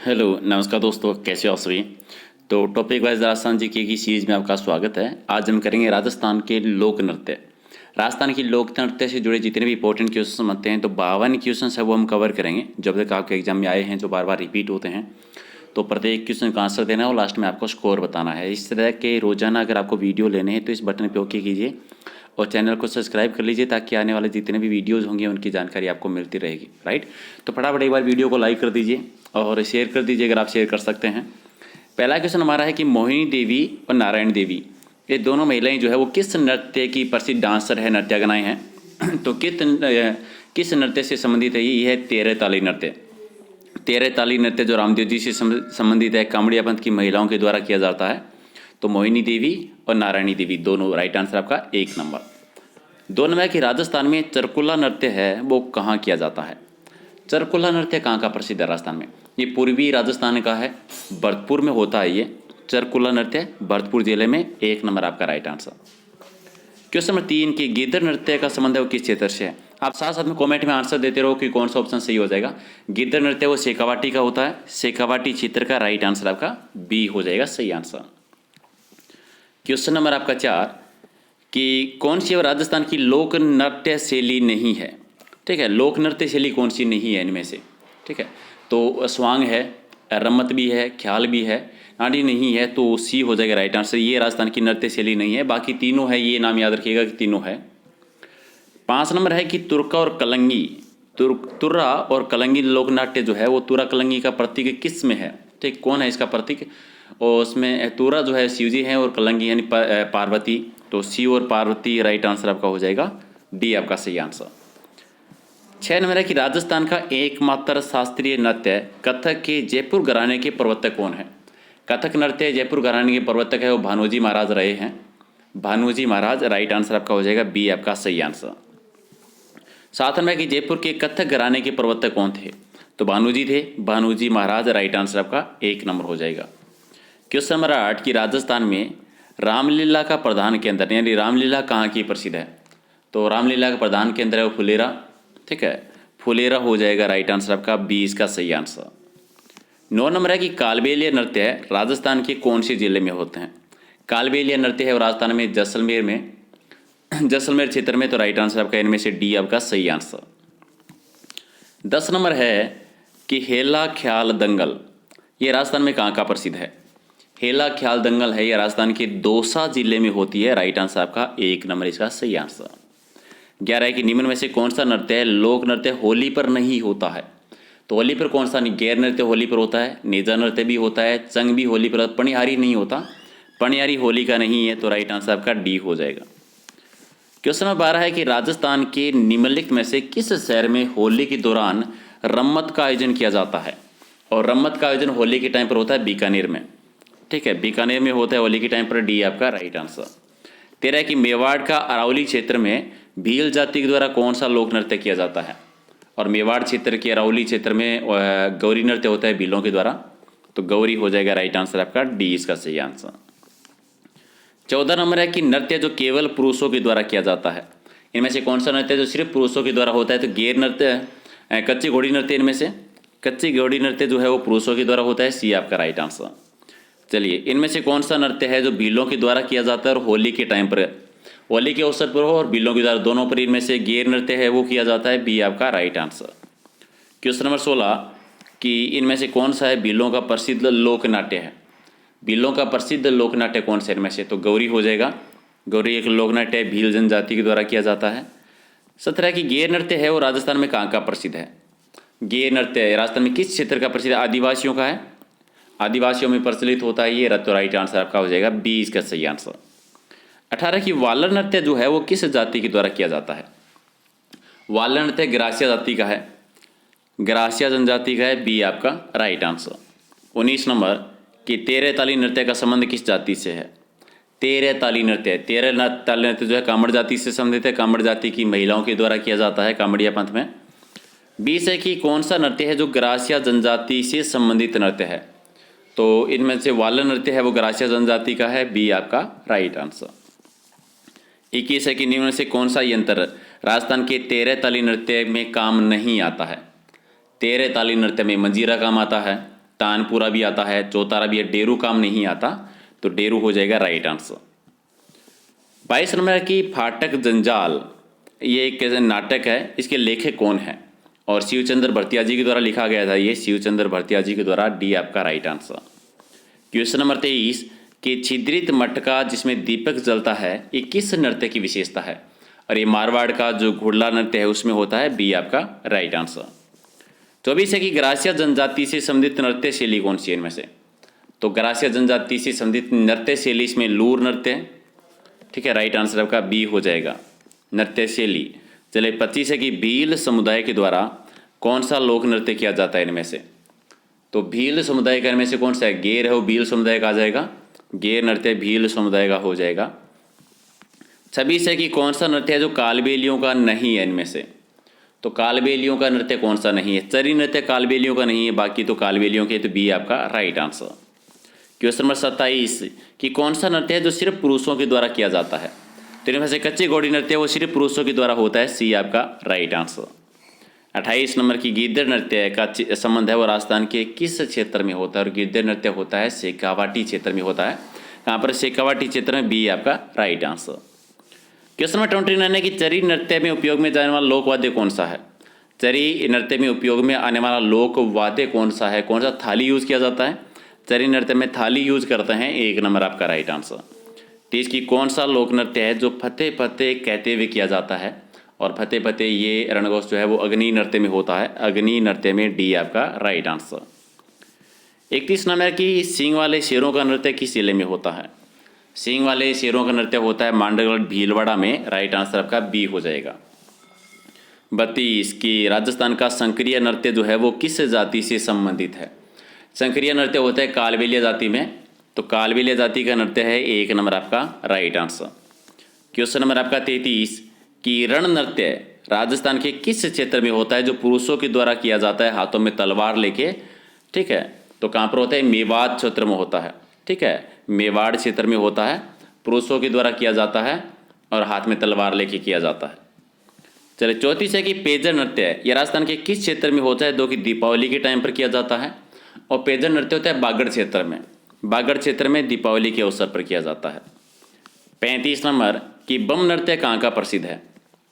Hello नमस्कार दोस्तों, कैसे हो आप सभी। तो टॉपिक वाइज राजस्थान जी की सीरीज में आपका स्वागत है। आज हम करेंगे राजस्थान के लोक नृत्य। राजस्थान की लोक नृत्य से जुड़े जितने भी इंपॉर्टेंट क्वेश्चन बनते हैं तो 52 क्वेश्चन है वो हम कवर करेंगे जब तक आपके एग्जाम में आए हैं, जो बार बार रिपीट होते हैं। तो प्रत्येक क्वेश्चन का आंसर देना है और लास्ट में आपको स्कोर बताना है। इस तरह के रोजाना अगर आपको वीडियो लेने हैं तो इस बटन पर ओके कीजिए और चैनल को सब्सक्राइब कर लीजिए ताकि आने वाले जितने भी वीडियोज़ होंगे उनकी जानकारी आपको मिलती रहेगी। राइट, तो फटाफट एक बार वीडियो को लाइक कर दीजिए और शेयर कर दीजिए अगर आप शेयर कर सकते हैं। पहला क्वेश्चन हमारा है कि मोहिनी देवी और नारायण देवी ये दोनों महिलाएं जो है वो किस नृत्य की प्रसिद्ध डांसर है, नृत्यांगनाएं हैं। तो किस नृत्य से संबंधित है ये है तेरह ताली नृत्य। तेरह ताली नृत्य जो रामदेव जी से संबंधित है, कामड़िया पंथ की महिलाओं के द्वारा किया जाता है। तो मोहिनी देवी और नारायणी देवी दोनों राइट आंसर आपका 1 नंबर। 2 नंबर की राजस्थान में चरकुला नृत्य है वो कहाँ किया जाता है। चरकुला नृत्य कहाँ का प्रसिद्ध है राजस्थान में। ये पूर्वी राजस्थान का है, भरतपुर में होता है ये चरकुला नृत्य, भरतपुर जिले में। 1 नंबर आपका राइट आंसर। क्वेश्चन नंबर 3 की गिद्ध नृत्य का संबंध है वो किस क्षेत्र से है। आप साथ साथ में कमेंट में आंसर देते रहो कि कौन सा ऑप्शन सही हो जाएगा। गिद्ध नृत्य वो शेखावाटी का होता है, शेखावाटी क्षेत्र का। राइट आंसर आपका बी हो जाएगा सही आंसर। क्वेश्चन नंबर आपका 4 कि कौन सी राजस्थान की लोक नृत्य शैली नहीं है। ठीक है, लोक नृत्य शैली कौन सी नहीं है इनमें से। ठीक है, तो स्वांग है, रम्मत भी है, ख्याल भी है, नाड़ी नहीं है, तो सी हो जाएगा राइट आंसर। ये राजस्थान की नृत्य शैली नहीं है, बाकी तीनों है, ये नाम याद रखिएगा कि तीनों है। 5 नंबर है कि तुर्का और कलंगी, तुर्रा और कलंगी लोक नाट्य जो है वो तुरा कलंगी का प्रतीक किस में है। ठीक, कौन है इसका प्रतीक। और उसमें तुरा जो है शिवजी हैं और कलंगी यानी पार्वती। तो शिव और पार्वती राइट आंसर आपका हो जाएगा डी आपका सही आंसर। 6 नंबर है कि राजस्थान का एकमात्र शास्त्रीय नृत्य कथक के जयपुर घराने के प्रवर्तक कौन है। कथक नृत्य जयपुर घराने के प्रवर्तक है वो भानुजी महाराज रहे हैं, भानुजी महाराज। राइट आंसर आपका हो जाएगा बी आपका सही आंसर। 7 नंबर कि जयपुर के कथक घराने के प्रवर्तक कौन थे। तो भानुजी थे, भानुजी महाराज। राइट आंसर आपका 1 नंबर हो जाएगा। क्वेश्चन नंबर 8 कि राजस्थान में रामलीला का प्रधान केंद्र यानी रामलीला कहाँ की प्रसिद्ध है। तो रामलीला का प्रधान केंद्र है वो फुलेरा। ठीक है, फुलेरा हो जाएगा राइट आंसर आपका 20 का सही आंसर। 9 नंबर है कि कालबेलिया नृत्य राजस्थान के कौन से जिले में होते हैं। कालबेलिया नृत्य है वो राजस्थान में जैसलमेर में, जैसलमेर क्षेत्र में। तो राइट आंसर आपका इनमें से डी आपका सही आंसर। 10 नंबर है कि हेला ख्याल दंगल ये राजस्थान में कहाँ का प्रसिद्ध है। हेला ख्याल दंगल है ये राजस्थान के दौसा जिले में होती है। राइट आंसर आपका 1 नंबर इसका सही आंसर। 11 है कि निम्न में से कौन सा नृत्य है लोक नृत्य होली पर नहीं होता है। तो होली पर कौन सा नहीं, गैर नृत्य होली पर होता है, नेजा नृत्य भी होता है, चंग भी होली पर, पणिहारी नहीं होता, पणिहारी होली का नहीं है। तो राइट आंसर आपका डी हो जाएगा। क्वेश्चन नंबर 12 है कि राजस्थान के निम्नलिखित में से किस शहर में होली के दौरान रम्मत का आयोजन किया जाता है। और रम्मत का आयोजन होली के टाइम पर होता है बीकानेर में। ठीक है, बीकानेर में होता है होली के टाइम पर। डी आपका राइट आंसर। 13 कि मेवाड़ का अरावली क्षेत्र में भील जाति के द्वारा कौन सा लोक नृत्य किया जाता है। और मेवाड़ क्षेत्र के अरावली क्षेत्र में गौरी नृत्य होता है भीलों के द्वारा। तो गौरी हो जाएगा राइट आंसर आपका डी इसका सही आंसर। 14 नंबर है कि नृत्य जो केवल पुरुषों के द्वारा किया जाता है। इनमें से कौन सा नृत्य जो सिर्फ पुरुषों के द्वारा होता है। तो गैर नृत्य, कच्ची घोड़ी नृत्य। इनमें से कच्ची घोड़ी नृत्य जो है वो पुरुषों के द्वारा होता है। सी आपका राइट आंसर। चलिए, इनमें से कौन सा नृत्य है जो भीलों के द्वारा किया जाता है और होली के टाइम पर, होली के अवसर पर हो और भीलों के द्वारा दोनों पर, इनमें से गैर नृत्य है वो किया जाता है। बी आपका राइट आंसर। क्वेश्चन नंबर 16 कि इनमें से कौन सा है भीलों का प्रसिद्ध लोक नाट्य है। भीलों का प्रसिद्ध लोक नाट्य कौन से इनमें से। तो गौरी हो जाएगा, गौरी एक लोक नाट्य है, भील जनजाति के द्वारा किया जाता है। 17 की गैर नृत्य है वो राजस्थान में कहाँ का प्रसिद्ध है। गैर नृत्य राजस्थान में किस क्षेत्र का प्रसिद्ध है। आदिवासियों का है, आदिवासियों में प्रचलित होता है ये। तो राइट आंसर आपका हो जाएगा 20 का सही आंसर। 18 की वालर नृत्य जो है वो किस जाति के द्वारा किया जाता है। वालर नृत्य ग्रासिया जाति का है, ग्रासिया जनजाति का है। बी आपका राइट आंसर। 19 नंबर कि तेरह ताली नृत्य का संबंध किस जाति से है। तेरह ताली नृत्य, तेरह ताली नृत्य जो है कामड़ जाति से संबंधित है, कामड़ जाति की महिलाओं के द्वारा किया जाता है कामड़िया पंथ में। 20 है कि कौन सा नृत्य है जो ग्रासिया जनजाति से संबंधित नृत्य है। तो इनमें से वालर नृत्य है वो ग्रासिया जनजाति का है। बी आपका राइट आंसर। 21 है कि निम्न में से कौन सा यंत्र राजस्थान के 13 ताली नृत्य में काम नहीं आता है। 13 ताली नृत्य में मंजीरा काम आता है, तानपुरा भी आता है, चौतारा भी है, डेरू काम नहीं आता, तो डेरू हो जाएगा राइट आंसर। 22 नंबर की फाटक जंजाल, ये एक नाटक है, इसके लेखक कौन है? और शिवचंद्र भरतिया जी के द्वारा लिखा गया था, ये शिवचंद्र भरतिया जी के द्वारा, डी आपका राइट आंसर। क्वेश्चन नंबर 23 कि छिद्रित मटका जिसमें दीपक जलता है, ये किस नृत्य की विशेषता है? और ये मारवाड़ का जो घुड़ला नृत्य है उसमें होता है, बी आपका राइट आंसर। 24 है कि ग्रासिया जनजाति से संबंधित नृत्य शैली कौन सी है इनमें से? तो ग्रासिया जनजाति से संबंधित नृत्य शैली इसमें लूर नृत्य, ठीक है, राइट आंसर आपका बी हो जाएगा, नृत्य शैली। चलिए 25 है कि भील समुदाय के द्वारा कौन सा लोक नृत्य किया जाता है इनमें से? तो भील समुदाय का इनमें से कौन सा है? गेर है वो भील समुदाय का आ जाएगा, गेर नृत्य भील समुदाय का हो जाएगा। 26 है कि कौन सा नृत्य है जो कालबेलियों का नहीं है इनमें से? तो कालबेलियों का नृत्य कौन सा नहीं है? चरी नृत्य कालबेलियों का नहीं है, बाकी तो कालबेलियों के, तो बी आपका राइट आंसर। क्वेश्चन नंबर 27 कि कौन सा नृत्य है जो सिर्फ पुरुषों के द्वारा किया जाता है? तो इनमें से कच्ची घोड़ी नृत्य वो सिर्फ पुरुषों के द्वारा होता है, सी आपका राइट आंसर। 28 नंबर की गिद्दड़ नृत्य का संबंध है वो राजस्थान के किस क्षेत्र में होता है? और गिद्दड़ नृत्य होता है शेखावाटी क्षेत्र में होता है, कहाँ पर? शेखावाटी क्षेत्र में, बी आपका राइट आंसर। क्वेश्चन नंबर 29 है कि चरी नृत्य में उपयोग में जाने वाला लोकवाद्य कौन सा है? चरी नृत्य में उपयोग में आने वाला लोकवाद्य कौन सा है? कौन सा थाली यूज किया जाता है? चरी नृत्य में थाली यूज करते हैं, 1 नंबर आपका राइट आंसर। 30 की कौन सा लोक नृत्य है जो फतेह फतेह कहते हुए किया जाता है? और फतेह फतेह ये रणघोष जो है वो अग्नि नृत्य में होता है, अग्नि नृत्य में, डी आपका राइट आंसर। 31 नंबर की सींग वाले शेरों का नृत्य किस जिले में होता है? सींग वाले शेरों का नृत्य होता है मांडगढ़ भीलवाड़ा में, राइट आंसर आपका बी हो जाएगा। 32 की राजस्थान का संक्रिय नृत्य जो है वो किस जाति से संबंधित है? संक्रिय नृत्य होता है कालबेलिया जाति में, तो कालबेलिया जाति का नृत्य है, 1 नंबर आपका राइट आंसर। क्वेश्चन नंबर आपका 33 कि रण नृत्य राजस्थान के किस क्षेत्र में होता है जो पुरुषों के द्वारा किया जाता है हाथों में तलवार लेके, ठीक है, तो कहाँ पर होता है? मेवाड़ क्षेत्र में होता है, ठीक है, मेवाड़ क्षेत्र में होता है, पुरुषों के द्वारा किया जाता है और हाथ में तलवार लेके किया जाता है। चलिए 34 है कि पेजर नृत्य है, यह राजस्थान के किस क्षेत्र में होता है जो कि दीपावली के टाइम पर किया जाता है? और पेजर नृत्य होता है बागड़ क्षेत्र में, बागड़ क्षेत्र में दीपावली के अवसर पर किया जाता है। 35 नंबर कि बम नृत्य कहाँ का प्रसिद्ध है?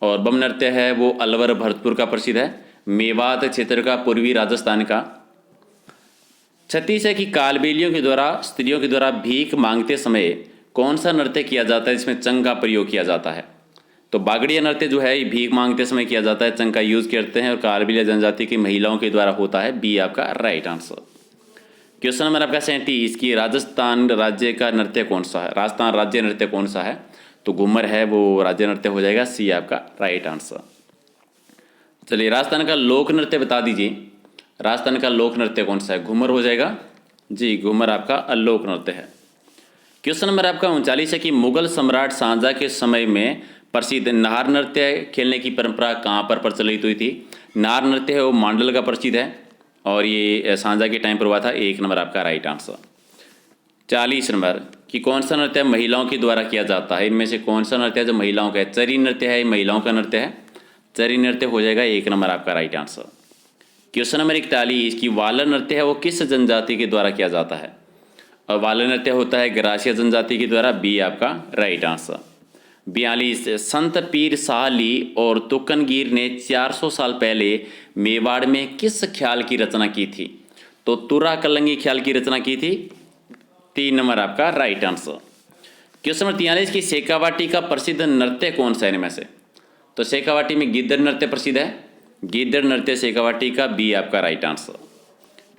और बम नृत्य है वो अलवर भरतपुर का प्रसिद्ध है, मेवात क्षेत्र का, पूर्वी राजस्थान का। 36 है कि कालबेलियों के द्वारा स्त्रियों के द्वारा भीख मांगते समय कौन सा नृत्य किया जाता है जिसमें चंग का प्रयोग किया जाता है? तो बागड़िया नृत्य जो है भीख मांगते समय किया जाता है, चंग का यूज करते हैं, और कालबेलिया जनजाति की महिलाओं के द्वारा होता है, बी आपका राइट आंसर। क्वेश्चन नंबर आपका 37 की राजस्थान राज्य का नृत्य कौन सा है? राजस्थान राज्य नृत्य कौन सा है? तो घूमर है वो राज्य नृत्य हो जाएगा, सी आपका राइट आंसर। चलिए राजस्थान का लोक नृत्य बता दीजिए, राजस्थान का लोक नृत्य कौन सा है? घूमर हो जाएगा जी, घूमर आपका लोक नृत्य है। क्वेश्चन नंबर आपका 39 है कि मुगल सम्राट शाहजहां के समय में प्रसिद्ध नार नृत्य खेलने की परंपरा कहाँ पर प्रचलित हुई थी? नार नृत्य है वो मांडल का प्रसिद्ध है और ये शाहजहां के टाइम पर हुआ था, 1 नंबर आपका राइट आंसर। 40 नंबर कि कौन सा नृत्य महिलाओं के द्वारा किया जाता है? इनमें से कौन सा नृत्य है जो महिलाओं का है? चरी नृत्य है, महिलाओं का नृत्य है, चरी नृत्य हो जाएगा, 1 नंबर आपका राइट आंसर। क्वेश्चन नंबर 41 की वालर नृत्य है वो किस जनजाति के द्वारा किया जाता है? और वालर नृत्य होता है ग्रासिया जनजाति के द्वारा, बी आपका राइट आंसर। 42 संत पीर शाह अली और तुकनगीर ने 400 साल पहले मेवाड़ में किस ख्याल की रचना की थी? तो तुरा कलंगी ख्याल की रचना की थी, 3 नंबर आपका राइट आंसर। क्वेश्चन नंबर 43 की शेखावाटी का प्रसिद्ध नृत्य कौन सा है इनमें से? तो शेखावाटी में गिद्दड़ नृत्य प्रसिद्ध है, गिद्दड़ नृत्य शेखावाटी का, बी आपका राइट आंसर।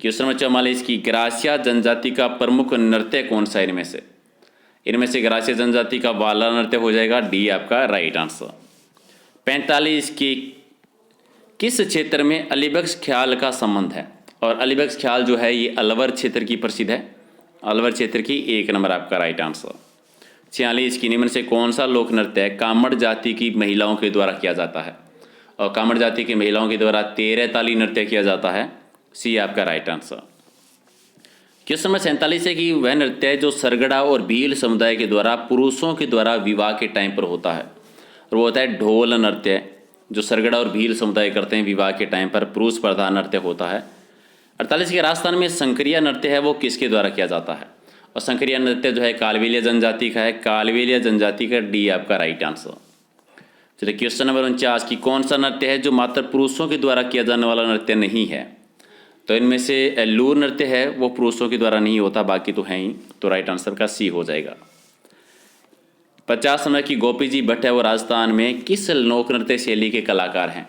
क्वेश्चन नंबर 44 की ग्रासिया जनजाति का प्रमुख नृत्य कौन सा है इनमें से? इनमें से ग्रासिया जनजाति का वाला नृत्य हो जाएगा, डी आपका राइट आंसर। 45 की किस क्षेत्र में अलीबख्श ख्याल का संबंध है? और अलीबख्श ख्याल जो है ये अलवर क्षेत्र की प्रसिद्ध है, अलवर क्षेत्र की, 1 नंबर आपका राइट आंसर। 46 की निम्न से कौन सा लोक नृत्य कामड़ जाति की महिलाओं के द्वारा किया जाता है? और कामड़ जाति की महिलाओं के द्वारा 13 ताली नृत्य किया जाता है, सी आपका राइट आंसर। क्वेश्चन नंबर 47 है कि वह नृत्य है जो सरगड़ा और भील समुदाय के द्वारा पुरुषों के द्वारा विवाह के टाइम पर होता है, और वो होता है ढोल नृत्य, जो सरगड़ा और भील समुदाय करते हैं विवाह के टाइम पर, पुरुष प्रधान नृत्य होता है। 48 के राजस्थान में संक्रिया नृत्य है वो किसके द्वारा किया जाता है? और संक्रिया नृत्य जो है कालबेलिया जनजाति का है, कालबेलिया जनजाति का, डी आपका राइट आंसर। चलिए क्वेश्चन नंबर 49 की कौन सा नृत्य है जो मात्र पुरुषों के द्वारा किया जाने वाला नृत्य नहीं है? तो इनमें से लूर नृत्य है वो पुरुषों के द्वारा नहीं होता, बाकी तो हैं ही, तो राइट आंसर का सी हो जाएगा। 50 नंबर की गोपी जी भट्ट है वो राजस्थान में किस लोक नृत्य शैली के कलाकार हैं?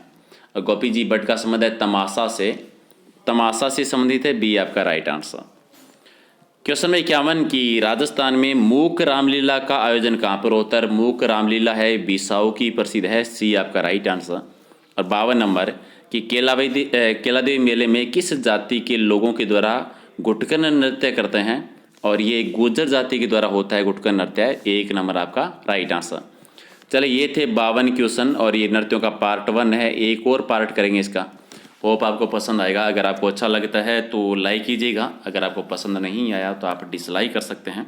और गोपी जी भट्ट का संबंध है तमाशा से संबंधित है, बी आपका राइट आंसर। क्वेश्चन नंबर 51 की राजस्थान में मूक रामलीला का आयोजन कहाँ पर होता है? मूक रामलीला है बिसाऊ की प्रसिद्ध है, सी आपका राइट आंसर। और 52 नंबर कि केलादेवी मेले में किस जाति के लोगों के द्वारा गुटकन नृत्य करते हैं? और ये गुर्जर जाति के द्वारा होता है गुटकन नृत्य, 1 नंबर आपका राइट आंसर। चलिए ये थे 52 क्वेश्चन और ये नृत्यों का पार्ट 1 है, एक और पार्ट करेंगे इसका। होप आपको पसंद आएगा। अगर आपको अच्छा लगता है तो लाइक कीजिएगा, अगर आपको पसंद नहीं आया तो आप डिसलाइक कर सकते हैं।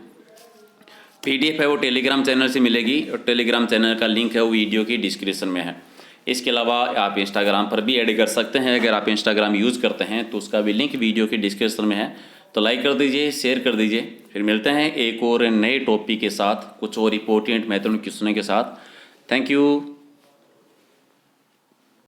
PDF है वो टेलीग्राम चैनल से मिलेगी और टेलीग्राम चैनल का लिंक है वो वीडियो की डिस्क्रिप्शन में है। इसके अलावा आप इंस्टाग्राम पर भी ऐड कर सकते हैं, अगर आप इंस्टाग्राम यूज़ करते हैं तो उसका भी लिंक वीडियो की डिस्क्रिप्शन में है, तो लाइक कर दीजिए, शेयर कर दीजिए। फिर मिलते हैं एक और नए टॉपिक के साथ, कुछ और इंपॉर्टेंट महत्वपूर्ण क्वेश्चन के साथ। Thank you.